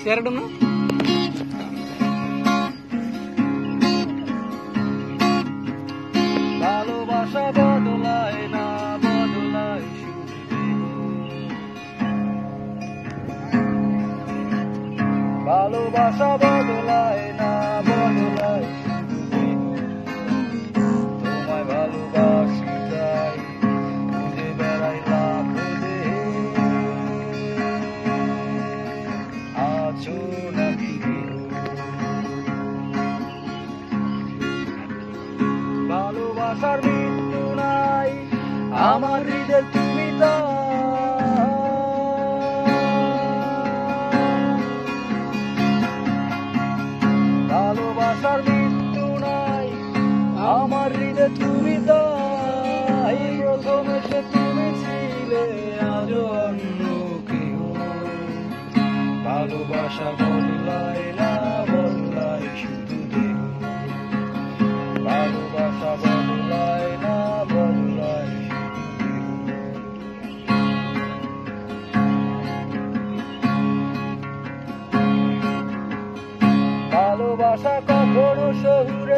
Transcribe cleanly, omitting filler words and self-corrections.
চেহারাটা না ভালোবাসা বদলায় না, বদলায় শুধু ভালোবাসা বদলায় না, বদলায় শুধু তোমায় ভালোবাসি তাই খুঁজে বেড়াই লাখ আছো নাকি ভালোবাসার মৃত্যু নাই আমার হৃদয় তুমি ভালোবাসার মৃত্যু নাই আমার হৃদয় তুমি প্রথমে সে তুমি ছিলে আজ অন্য কেউ ভালোবাসা বদলায় না, বদলায় শুধু দেহ ভালোবাসা বদলায় না, বদলায় ভালোবাসা কখনো শহুরে